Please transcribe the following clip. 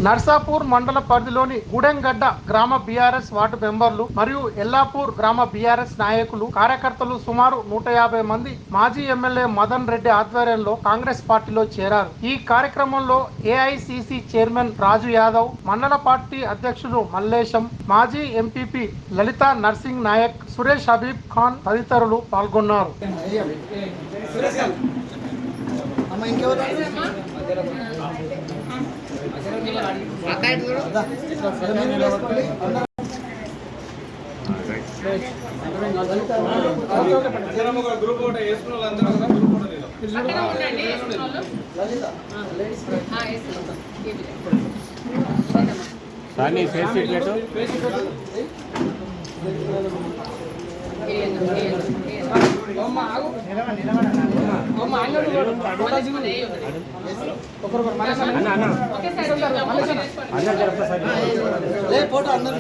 నర్సాపూర్ మండల పరిధిలోని గూడెంగడ్డ గ్రామ బీఆర్ఎస్ వార్డు మెంబర్లు మరియు ఎల్లాపూర్ గ్రామ బీఆర్ఎస్ నాయకులు కార్యకర్తలు సుమారు 150 మంది మాజీ ఎమ్మెల్యే మదన్ రెడ్డి ఆధ్వర్యంలో కాంగ్రెస్ పార్టీలో చేరారు. ఈ కార్యక్రమంలో ఏఐసిసి చైర్మన్ రాజు యాదవ్, మండల పార్టీ అధ్యక్షుడు మల్లేశం, మాజీ ఎంపీపీ లలితా నర్సింగ్ నాయక్, సురేష్ హబీబ్ ఖాన్ తదితరులు పాల్గొన్నారు. ఫోటో అందరూ